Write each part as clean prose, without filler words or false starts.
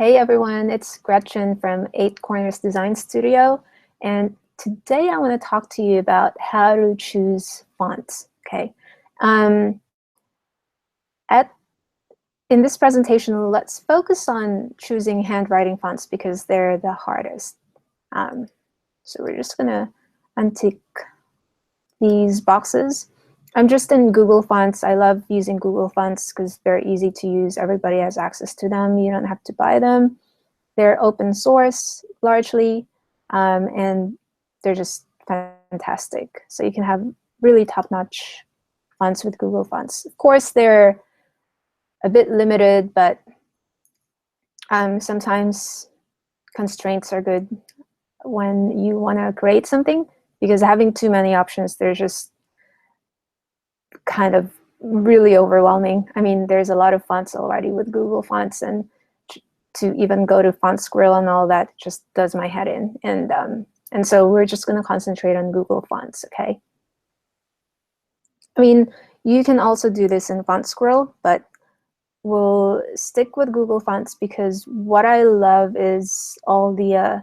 Hey everyone, it's Gretchen from 8 Corners Design Studio, and today I want to talk to you about how to choose fonts. Okay, in this presentation, let's focus on choosing handwriting fonts because they're the hardest. So we're just gonna untick these boxes. I'm just in Google Fonts. I love using Google Fonts because they're easy to use. Everybody has access to them. You don't have to buy them. They're open source largely, and they're just fantastic. So you can have really top-notch fonts with Google Fonts. Of course, they're a bit limited, but sometimes constraints are good when you want to create something, because having too many options, they're just kind of really overwhelming. I mean, there's a lot of fonts already with Google Fonts, and to even go to Font Squirrel and all that just does my head in. And so we're just going to concentrate on Google Fonts, okay? I mean, you can also do this in Font Squirrel, but we'll stick with Google Fonts because what I love is all the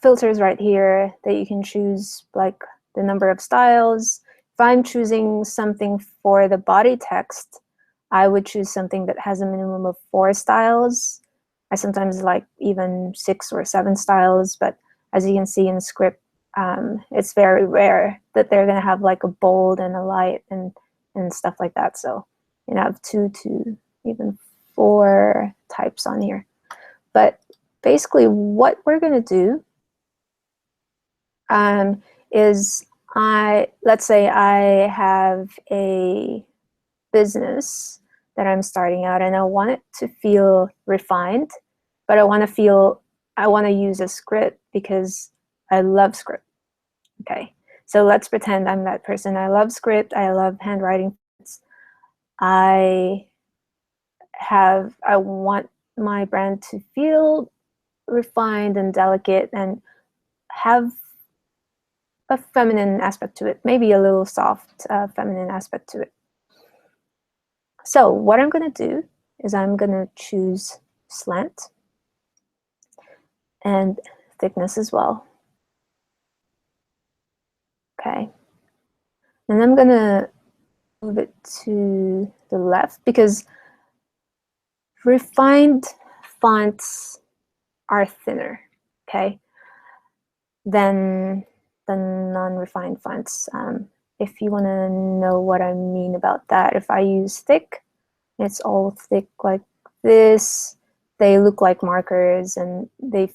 filters right here that you can choose, like the number of styles. If I'm choosing something for the body text, I would choose something that has a minimum of 4 styles. I sometimes like even 6 or 7 styles, but as you can see in script, it's very rare that they're going to have like a bold and a light and stuff like that. So you have 2 to even 4 types on here. But basically what we're going to do is let's say I have a business that I'm starting out and I want it to feel refined, but I want to use a script because I love script. Okay, so let's pretend I'm that person. I love script, I love handwriting. I want my brand to feel refined and delicate and have a feminine aspect to it, maybe a little soft feminine aspect to it. So what I'm going to do is I'm going to choose slant and thickness as well. Okay. And I'm going to move it to the left because refined fonts are thinner, okay, than non-refined fonts. If you want to know what I mean about that, if I use thick, it's all thick like this. They look like markers and they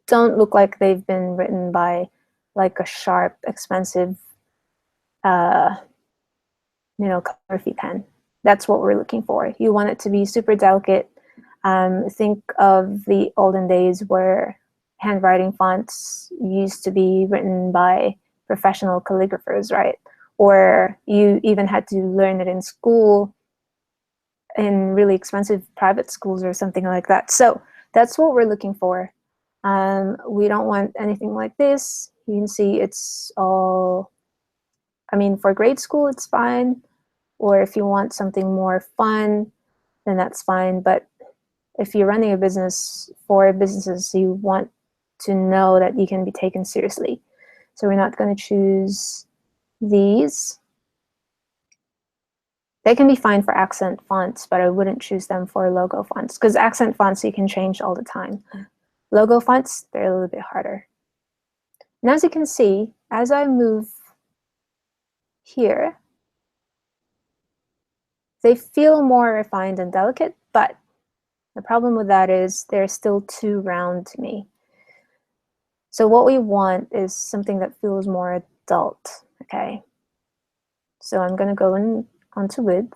don't look like they've been written by like a sharp, expensive, calligraphy pen. That's what we're looking for. You want it to be super delicate. Think of the olden days where handwriting fonts used to be written by professional calligraphers, right? Or you even had to learn it in school, in really expensive private schools or something like that. So that's what we're looking for. We don't want anything like this. You can see it's all, I mean, for grade school, it's fine. Or if you want something more fun, then that's fine. But if you're running a business for businesses, you want to know that you can be taken seriously. So we're not going to choose these. They can be fine for accent fonts, but I wouldn't choose them for logo fonts because accent fonts you can change all the time. Logo fonts, they're a little bit harder. And as you can see, as I move here, they feel more refined and delicate, but the problem with that is they're still too round to me. So what we want is something that feels more adult, okay? So I'm going to go onto width.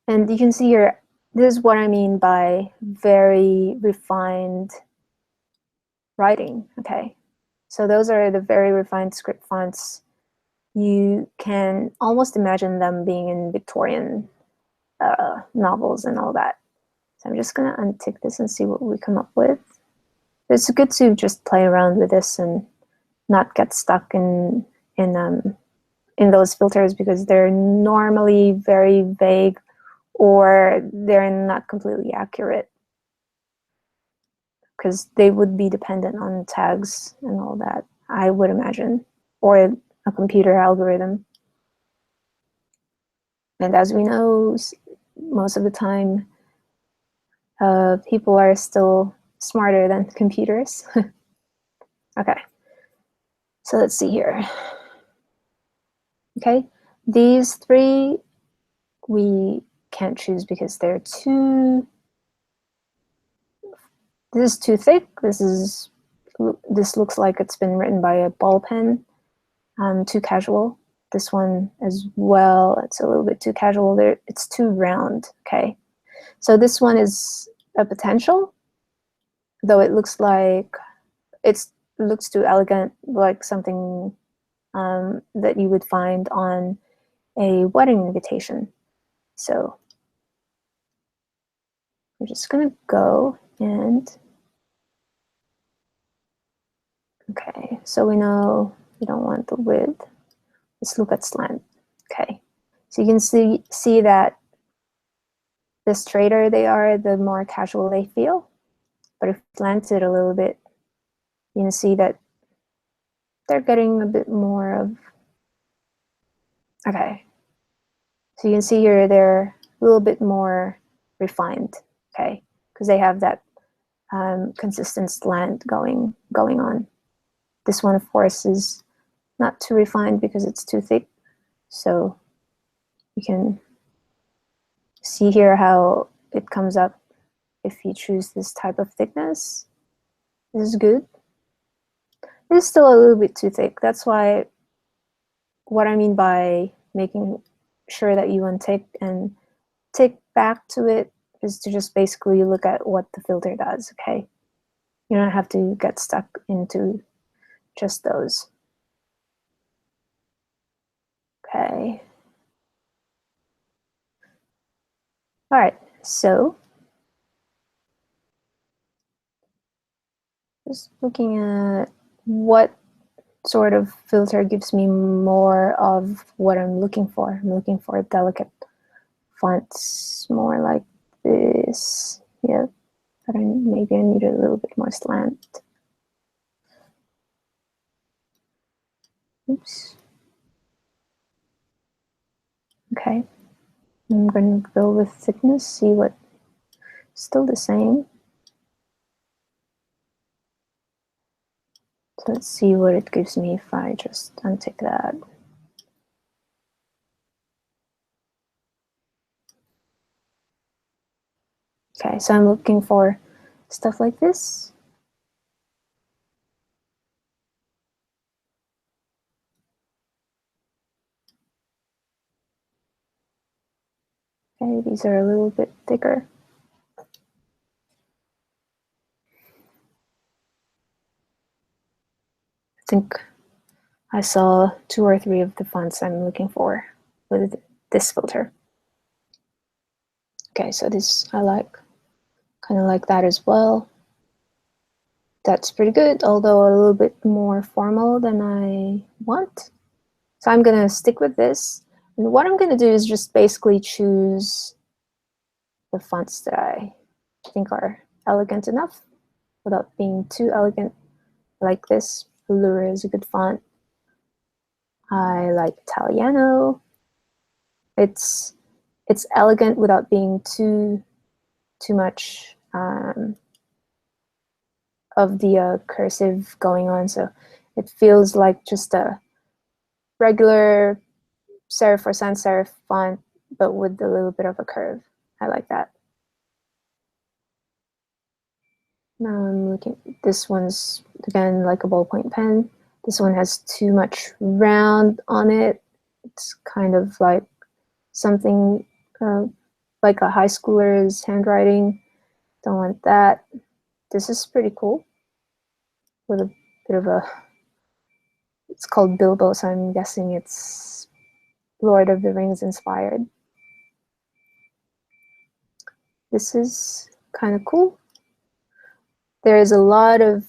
And you can see here, this is what I mean by very refined writing, okay? So those are the very refined script fonts. You can almost imagine them being in Victorian novels and all that. So I'm just going to untick this and see what we come up with. It's good to just play around with this and not get stuck in those filters because they're normally very vague or they're not completely accurate, because they would be dependent on tags and all that, I would imagine, or a computer algorithm. And as we know, most of the time, people are still smarter than computers. Okay, so let's see here. Okay, these three we can't choose because they're too, this is too thick. This looks like it's been written by a ball pen. Too casual. This one as well, it's a little bit too casual. There, it's too round. Okay, so this one is a potential, though it looks like it looks too elegant, like something that you would find on a wedding invitation. So we're just gonna go and, okay, so we know we don't want the width. Let's look at slant. Okay, so you can see that the straighter they are, the more casual they feel. But if you slant it a little bit, you can see that they're getting a bit more of, okay. So you can see here they're a little bit more refined, okay, because they have that consistent slant going on. This one, of course, is not too refined because it's too thick. So you can see here how it comes up if you choose this type of thickness. This is good. It's still a little bit too thick. That's why, what I mean by making sure that you untick and tick back to it is to just basically look at what the filter does, okay? You don't have to get stuck into just those. Okay. All right, so just looking at what sort of filter gives me more of what I'm looking for. I'm looking for delicate fonts, more like this. Yeah, but maybe I need a little bit more slant. Oops. Okay, I'm going to go with thickness, see what, still the same. So let's see what it gives me if I just untick that. Okay, so I'm looking for stuff like this. Okay, these are a little bit thicker. I think I saw 2 or 3 of the fonts I'm looking for with this filter. Okay, so this I like, kind of like that as well. That's pretty good, although a little bit more formal than I want. So I'm gonna stick with this. And what I'm gonna do is just basically choose the fonts that I think are elegant enough without being too elegant. Like this, Allure is a good font. I like Italiano. It's elegant without being too much of the cursive going on. So it feels like just a regular serif or sans serif font, but with a little bit of a curve. I like that. Now I'm looking, this one's again like a ballpoint pen. This one has too much round on it. It's kind of like something like a high schooler's handwriting. Don't want that. This is pretty cool with a bit of a, it's called Bilbo, so I'm guessing it's Lord of the Rings inspired. This is kind of cool. There is a lot of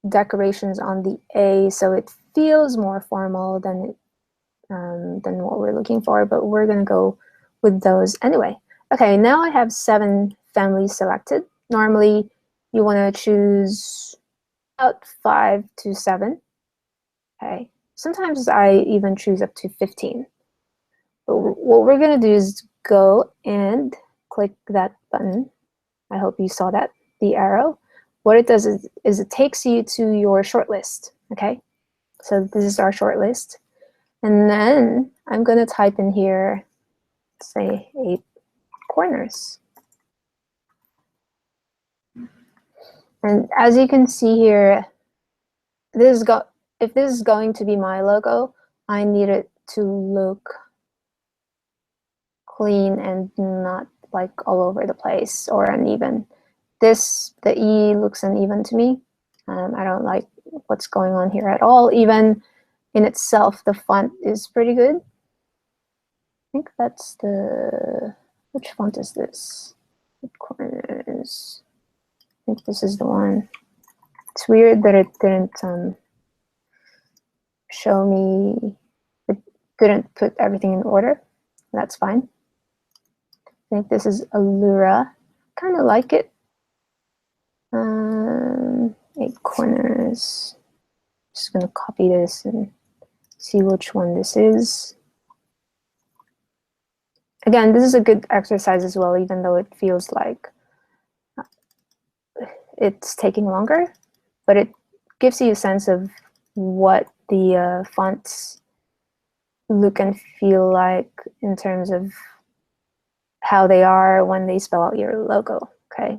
decorations on the A, so it feels more formal than what we're looking for, but we're gonna go with those anyway. Okay, now I have 7 families selected. Normally, you want to choose about 5 to 7. Okay, sometimes I even choose up to 15. But what we're going to do is go and click that button. I hope you saw that, the arrow. What it does is it takes you to your shortlist. Okay, so this is our shortlist. And then I'm going to type in here, say 8 corners. And as you can see here, if this is going to be my logo, I need it to look clean and not like all over the place or uneven. The E looks uneven to me. I don't like what's going on here at all. Even in itself, the font is pretty good. I think that's which font is this? Corners. I think this is the one. It's weird that it didn't show me, it didn't put everything in order. That's fine. I think this is Allura. Kind of like it. 8 corners. Just going to copy this and see which one this is. Again, this is a good exercise as well, even though it feels like it's taking longer, but it gives you a sense of what the fonts look and feel like in terms of how they are when they spell out your logo, okay?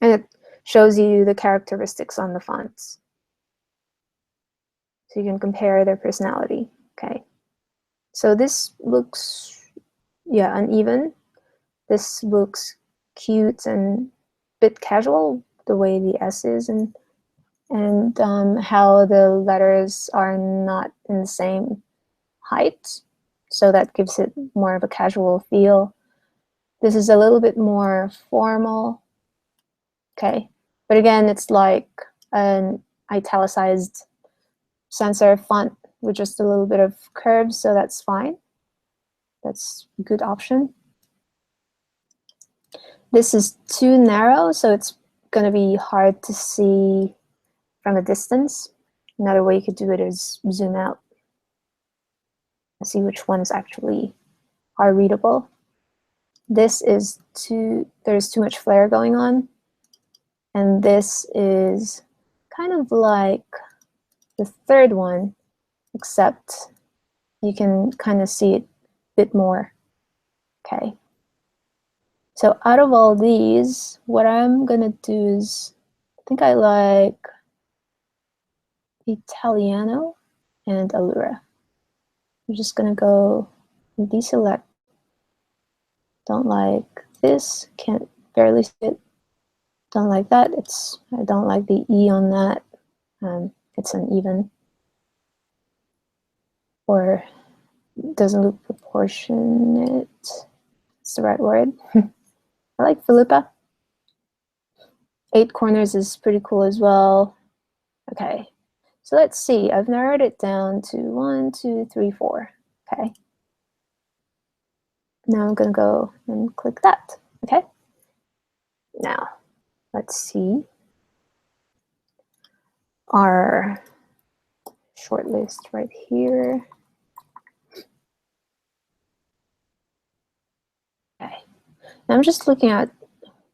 And it shows you the characteristics on the fonts. So you can compare their personality, okay? So this looks, yeah, uneven. This looks cute and a bit casual, the way the S is, and how the letters are not in the same height. So that gives it more of a casual feel. This is a little bit more formal, okay? But again, it's like an italicized sans serif font with just a little bit of curves, so that's fine. That's a good option. This is too narrow, so it's going to be hard to see from a distance. Another way you could do it is zoom out and see which ones actually are readable. This is there's too much flare going on. And this is kind of like the third one, except you can kind of see it a bit more, okay? So out of all these, what I'm gonna do is, I think I like Italiano and Allura. I'm just gonna go and deselect. Don't like this, can't barely see it. Don't like that, I don't like the E on that. It's uneven. Or doesn't look proportionate. That's the right word. I like Philippa. 8 corners is pretty cool as well. Okay, so let's see. I've narrowed it down to 1, 2, 3, 4. Okay. Now I'm going to go and click that. Okay. Now, let's see our shortlist right here. Okay. Now I'm just looking at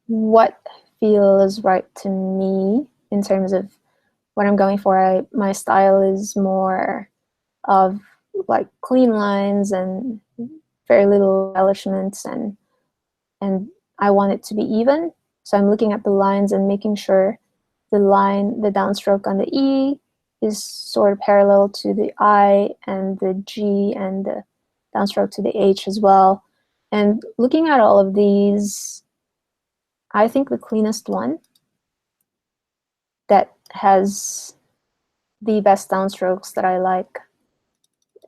what feels right to me in terms of what I'm going for. My style is more of like clean lines and very little embellishments, and I want it to be even. So I'm looking at the lines and making sure the downstroke on the E is sort of parallel to the I and the G and the downstroke to the H as well. And looking at all of these, I think the cleanest one that has the best downstrokes that I like,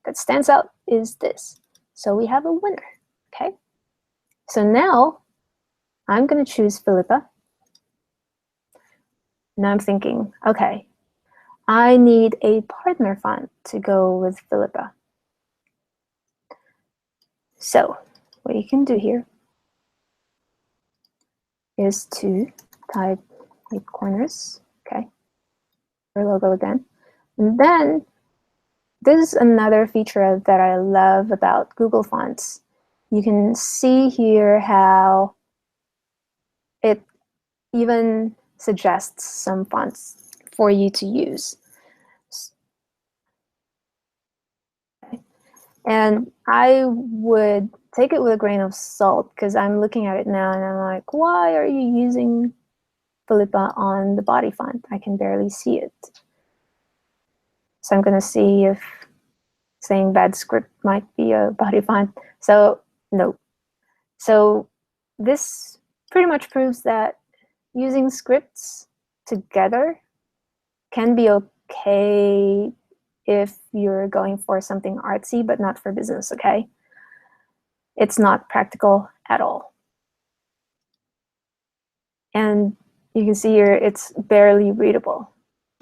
that stands out, is this. So we have a winner, okay? So now I'm going to choose Philippa. Now I'm thinking, okay, I need a partner font to go with Philippa. So what you can do here is to type right corners, okay, for logo again. And then this is another feature that I love about Google Fonts. You can see here how it even suggests some fonts for you to use. And I would take it with a grain of salt because I'm looking at it now and I'm like, why are you using Philippa on the body font? I can barely see it. So I'm going to see if saying bad script might be a body font. So no. So this pretty much proves that using scripts together can be okay if you're going for something artsy, but not for business, okay? It's not practical at all. And you can see here, it's barely readable.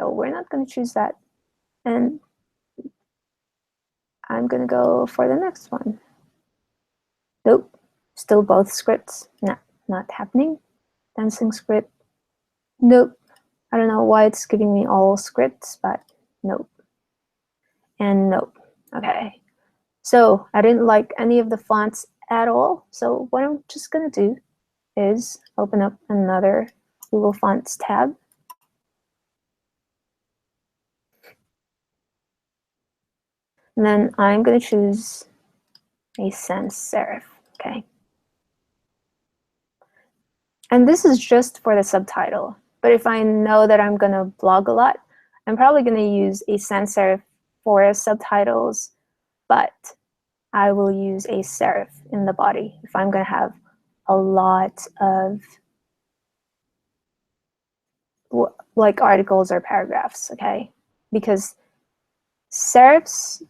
So we're not going to choose that. And I'm going to go for the next one. Nope, still both scripts. No, not happening. Dancing script. Nope. I don't know why it's giving me all scripts, but nope. And nope. Okay. So I didn't like any of the fonts at all. So what I'm just going to do is open up another Google Fonts tab. And then I'm going to choose a sans serif, okay? And this is just for the subtitle. But if I know that I'm going to blog a lot, I'm probably going to use a sans serif for subtitles, but I will use a serif in the body if I'm going to have a lot of like articles or paragraphs, okay? Because serifs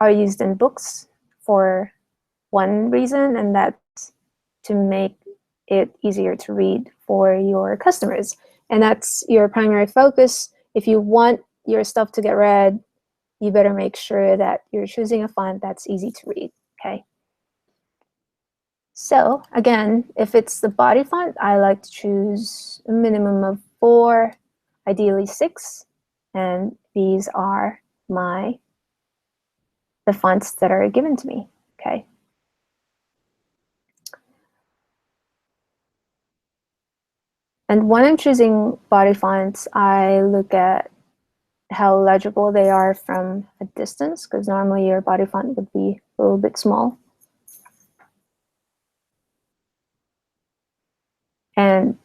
are used in books for one reason, and that's to make it easier to read for your customers. And that's your primary focus. If you want your stuff to get read, you better make sure that you're choosing a font that's easy to read, okay? So again, if it's the body font, I like to choose a minimum of 4, ideally 6. And these are the fonts that are given to me, okay? And when I'm choosing body fonts, I look at how legible they are from a distance, because normally your body font would be a little bit small. And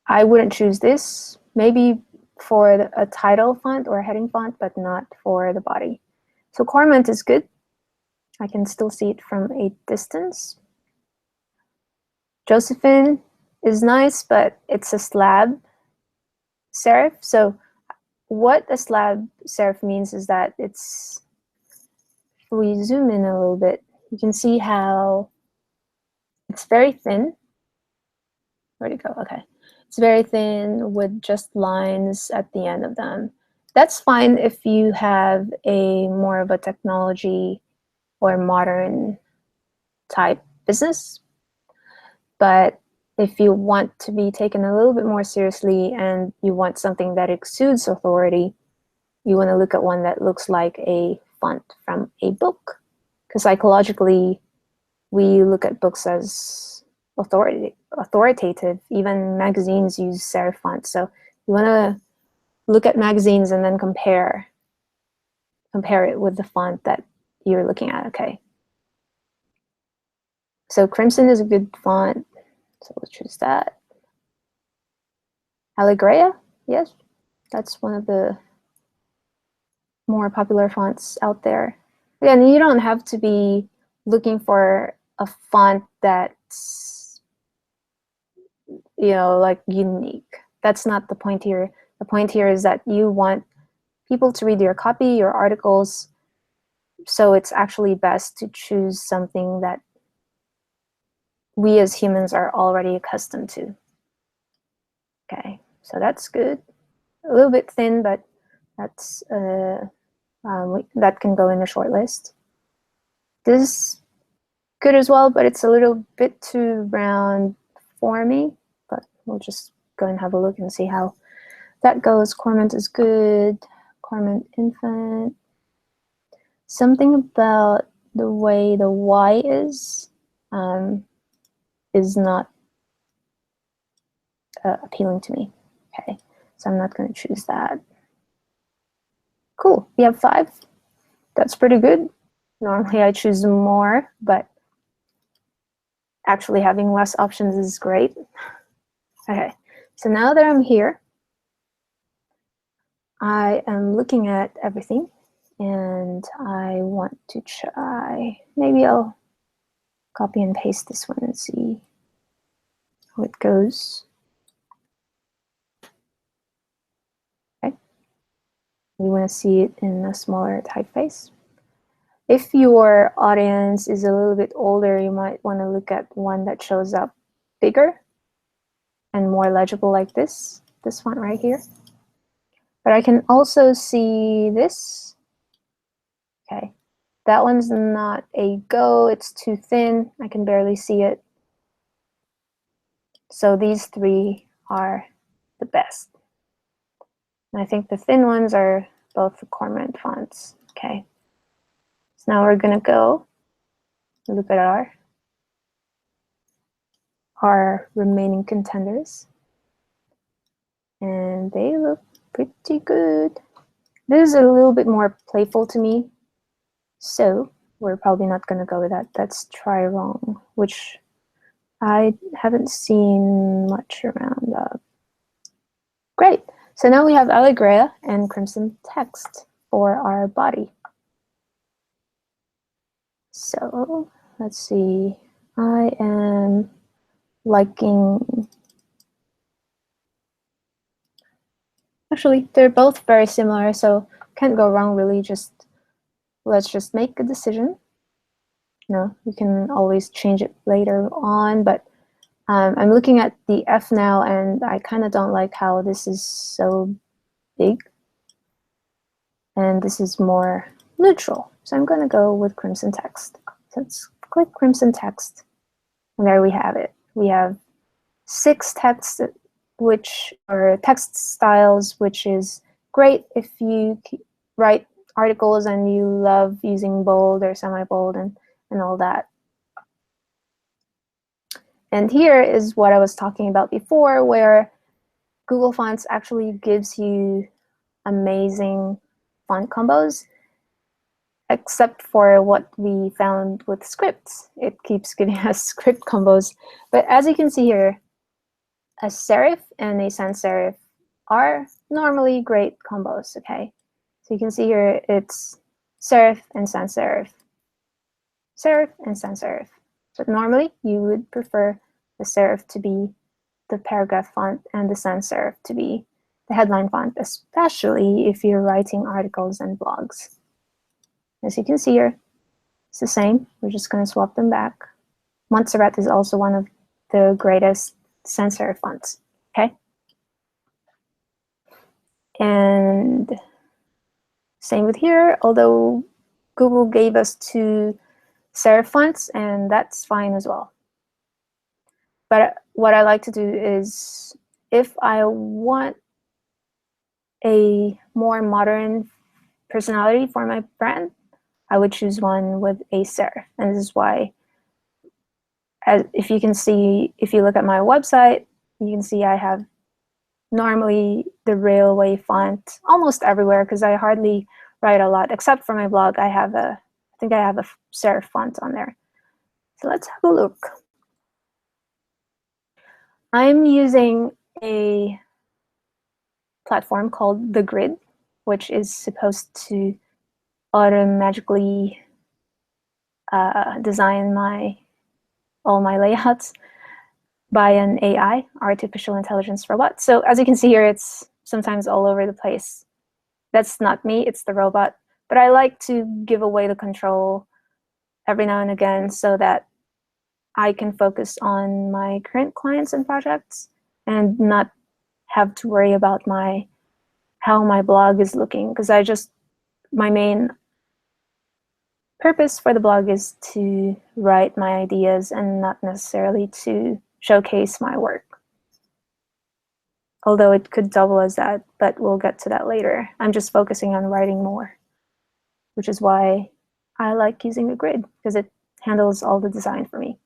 I wouldn't choose this, maybe for a title font or a heading font, but not for the body. So Cormant is good. I can still see it from a distance. Josephine is nice, but it's a slab serif. So what a slab serif means is that it's, if we zoom in a little bit, you can see how it's very thin. Where'd it go? Okay. It's very thin with just lines at the end of them. That's fine if you have a more of a technology or modern type business. But if you want to be taken a little bit more seriously and you want something that exudes authority, you want to look at one that looks like a font from a book. Because psychologically, we look at books as authoritative. Even magazines use serif fonts. So you want to look at magazines and then compare it with the font that you're looking at, okay? So Crimson is a good font. So let's choose that. Allegria, yes, that's one of the more popular fonts out there. Again, you don't have to be looking for a font that's, you know, like unique. That's not the point here. The point here is that you want people to read your copy, your articles, so it's actually best to choose something that we as humans are already accustomed to. Okay, so that's good. A little bit thin, but that's that can go in the short list. This good as well, but it's a little bit too round for me. But we'll just go and have a look and see how that goes. Corement is good. Corement Infant. Something about the way the Y is not appealing to me. Okay, so I'm not going to choose that. Cool, we have 5. That's pretty good. Normally I choose more, but actually having less options is great. Okay, so now that I'm here, I am looking at everything and I want to try, maybe I'll copy and paste this one and see how it goes. Okay, we want to see it in a smaller typeface. If your audience is a little bit older, you might want to look at one that shows up bigger and more legible like this font right here. But I can also see this. Okay, that one's not a go, it's too thin, I can barely see it. So these 3 are the best. And I think the thin ones are both the Corement fonts. Okay, so now we're gonna go look at our remaining contenders. And they look pretty good. This is a little bit more playful to me, so we're probably not going to go with that. That's Try Wrong, which I haven't seen much around. Great. So now we have Allegria and Crimson Text for our body. So let's see. I am liking... Actually, they're both very similar, so can't go wrong really. Let's just make a decision. No, we can always change it later on, but I'm looking at the F now, and I kind of don't like how this is so big. And this is more neutral. So I'm going to go with Crimson Text. So let's click Crimson Text, and there we have it. We have 6 texts, which are text styles, which is great if you write articles and you love using bold or semi-bold and all that. And here is what I was talking about before, where Google Fonts actually gives you amazing font combos, except for what we found with scripts. It keeps giving us script combos. But as you can see here, a serif and a sans serif are normally great combos, okay? So you can see here it's serif and sans serif. Serif and sans serif. But normally you would prefer the serif to be the paragraph font and the sans serif to be the headline font, especially if you're writing articles and blogs. As you can see here, it's the same. We're just going to swap them back. Montserrat is also one of the greatest sans serif fonts, okay? And same with here, although Google gave us 2 serif fonts, and that's fine as well. But what I like to do is, if I want a more modern personality for my brand, I would choose one with a serif. And this is why, if you can see, if you look at my website, you can see I have normally the railway font almost everywhere, because I hardly write a lot, except for my blog. I think I have a serif font on there. So let's have a look. I'm using a platform called The Grid, which is supposed to automatically design all my layouts by an AI, artificial intelligence robot. So as you can see here, it's sometimes all over the place. That's not me, it's the robot. But I like to give away the control every now and again so that I can focus on my current clients and projects and not have to worry about how my blog is looking, because my main purpose for the blog is to write my ideas and not necessarily to showcase my work. Although it could double as that, but we'll get to that later. I'm just focusing on writing more, which is why I like using a grid, because it handles all the design for me.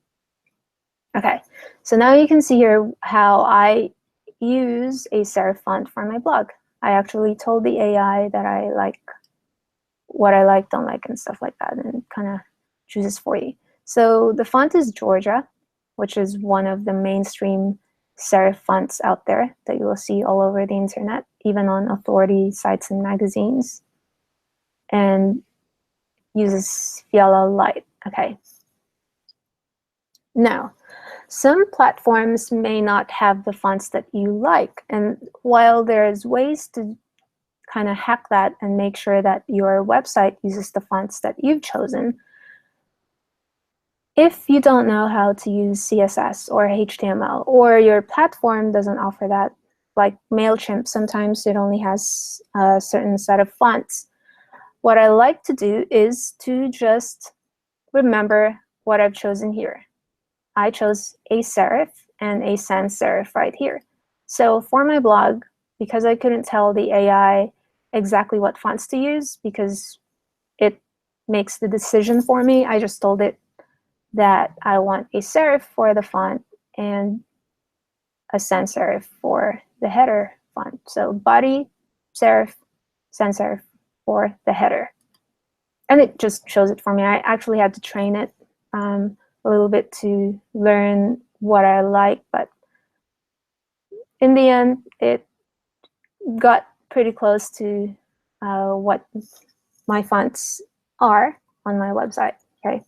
Okay, so now you can see here how I use a serif font for my blog. I actually told the AI that I like what I like, don't like, and stuff like that, and kind of chooses for you. So the font is Georgia, which is one of the mainstream serif fonts out there that you will see all over the internet, even on authority sites and magazines, and uses Fiala Light. Okay. Now, some platforms may not have the fonts that you like, and while there's ways to kind of hack that and make sure that your website uses the fonts that you've chosen, if you don't know how to use CSS or HTML, or your platform doesn't offer that, like MailChimp, sometimes it only has a certain set of fonts. What I like to do is to just remember what I've chosen here. I chose a serif and a sans serif right here. So for my blog, because I couldn't tell the AI exactly what fonts to use because it makes the decision for me, I just told it that I want a serif for the font and a sans serif for the header font. So body, serif, sans serif for the header. And it just shows it for me. I actually had to train it a little bit to learn what I like, but in the end, it got pretty close to what my fonts are on my website. Okay.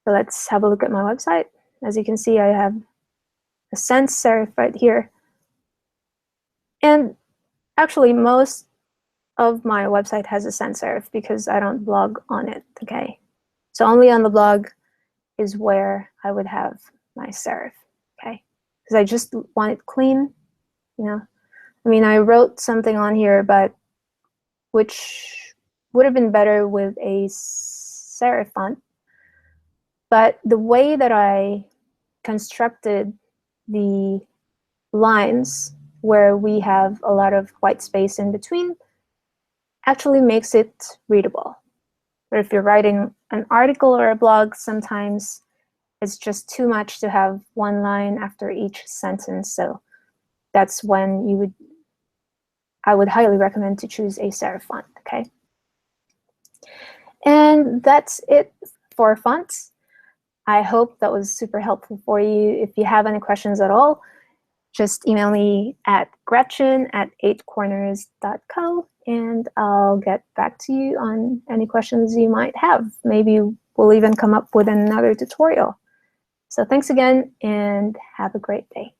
So let's have a look at my website. As you can see, I have a sans serif right here. And actually, most of my website has a sans serif because I don't blog on it, okay? So only on the blog is where I would have my serif, okay? Because I just want it clean, you know? I mean, I wrote something on here, but which would have been better with a serif font. But the way that I constructed the lines where we have a lot of white space in between actually makes it readable. But if you're writing an article or a blog, sometimes it's just too much to have one line after each sentence. So that's when I would highly recommend to choose a serif font, okay? And that's it for fonts. I hope that was super helpful for you. If you have any questions at all, just email me at gretchen@eightcorners.co, and I'll get back to you on any questions you might have. Maybe we'll even come up with another tutorial. So thanks again, and have a great day.